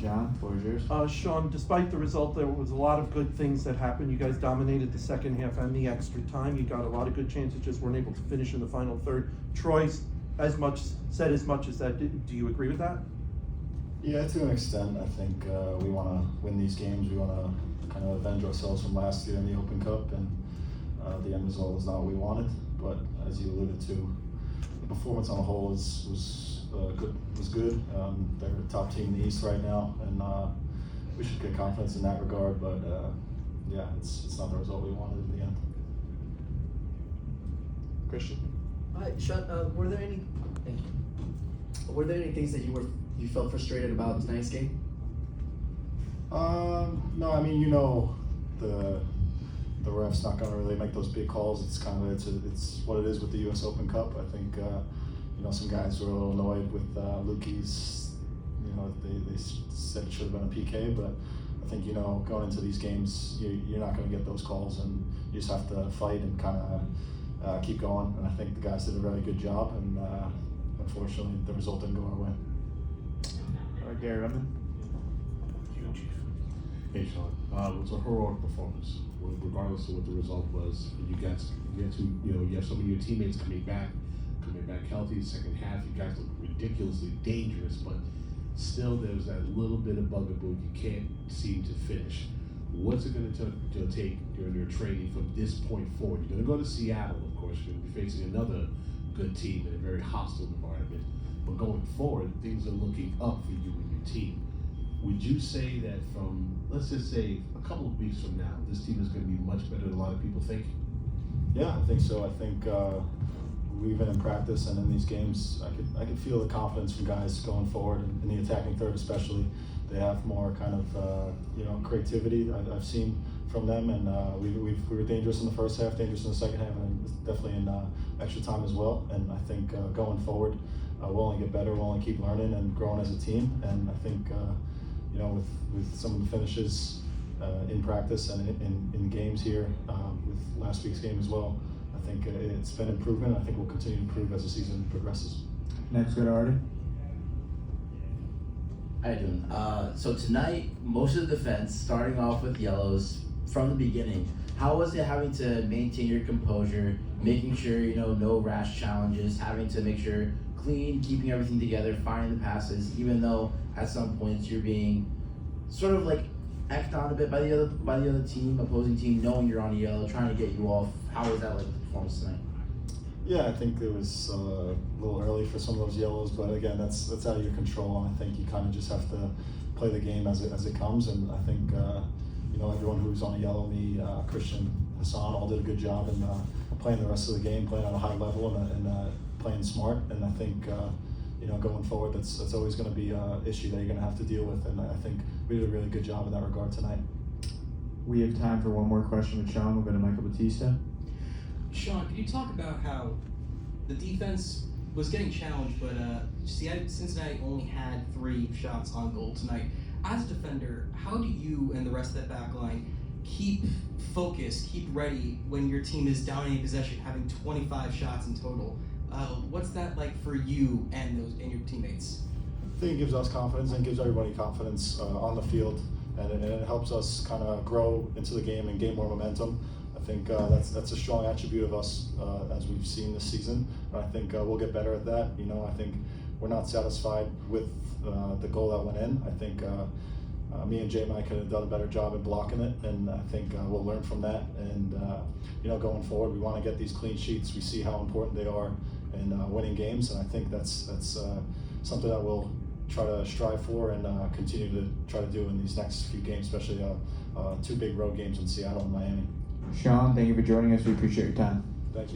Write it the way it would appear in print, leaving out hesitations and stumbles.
John, floor is yours. Sean, despite the result, there was a lot of good things that happened. You guys dominated the second half and the extra time. You got a lot of good chances, just weren't able to finish in the final third. Troy's said as much as that. Do you agree with that? Yeah, to an extent. I think we want to win these games. We want to kind of avenge ourselves from last year in the Open Cup, and the end result was not what we wanted. But as you alluded to, the performance on the whole was good. They're the top team in the East right now, and we should get confidence in that regard. But yeah, it's not the result we wanted in the end. Christian? Hi, Sean. Were there any things that you felt frustrated about tonight's game? No, I mean, the ref's not going to really make those big calls. It's what it is with the U.S. Open Cup. I think some guys were a little annoyed with Lukey's. They said it should have been a PK, but I think going into these games, you're not going to get those calls, and you just have to fight and kind of keep going. And I think the guys did a very good job, and unfortunately, the result didn't go our way. All right, Gary Redmond. Hey, Sean. It was a heroic performance, regardless of what the result was. You have some of your teammates coming back healthy. Second half, you guys look ridiculously dangerous, but still there's that little bit of bugaboo you can't seem to finish. What's it going to take during your training from this point forward? You're going to go to Seattle, of course. You're going to be facing another good team in a very hostile environment. But going forward, things are looking up for you and your team. Would you say that from, let's just say, a couple of weeks from now, this team is going to be much better than a lot of people think? Yeah, I think so. I think we've been in practice and in these games, I could feel the confidence from guys going forward, in the attacking third especially. They have more kind of creativity I've seen from them, and we were dangerous in the first half, dangerous in the second half, and definitely in extra time as well. And I think going forward, we'll only get better, we'll only keep learning and growing as a team. And I think with some of the finishes in practice and in games here, with last week's game as well, I think it's been improvement. I think we'll continue to improve as the season progresses. Next, go to Artie. How you doing? So tonight, most of the defense, starting off with yellows from the beginning. How was it having to maintain your composure, making sure no rash challenges, having to make sure clean, keeping everything together, finding the passes, even though at some points you're being sort of like act on a bit by the other team, opposing team, knowing you're on a yellow, trying to get you off. How was that like the performance tonight? Yeah, I think it was a little early for some of those yellows, but again, that's out of your control, and I think you kind of just have to play the game as it comes. And I think everyone who was on a yellow, me, Christian, Hassan, all did a good job in playing the rest of the game, playing at a high level and playing smart. And I think going forward, that's always going to be an issue that you're going to have to deal with. And I think we did a really good job in that regard tonight. We have time for one more question with Sean. We'll go to Michael Batista. Sean, could you talk about how the defense was getting challenged, but Cincinnati only had 3 shots on goal tonight. As a defender, how do you and the rest of that back line keep focused, keep ready when your team is dominating possession, having 25 shots in total? What's that like for you and your teammates? I think it gives us confidence and gives everybody confidence on the field, and it helps us kind of grow into the game and gain more momentum. I think that's a strong attribute of us as we've seen this season. And I think we'll get better at that. I think we're not satisfied with the goal that went in. I think me and J Mike could have done a better job at blocking it, and I think we'll learn from that. And going forward, we want to get these clean sheets. We see how important they are in winning games, and I think that's something that we'll try to strive for and continue to try to do in these next few games, especially 2 big road games in Seattle and Miami. Sean, thank you for joining us. We appreciate your time. Thank you.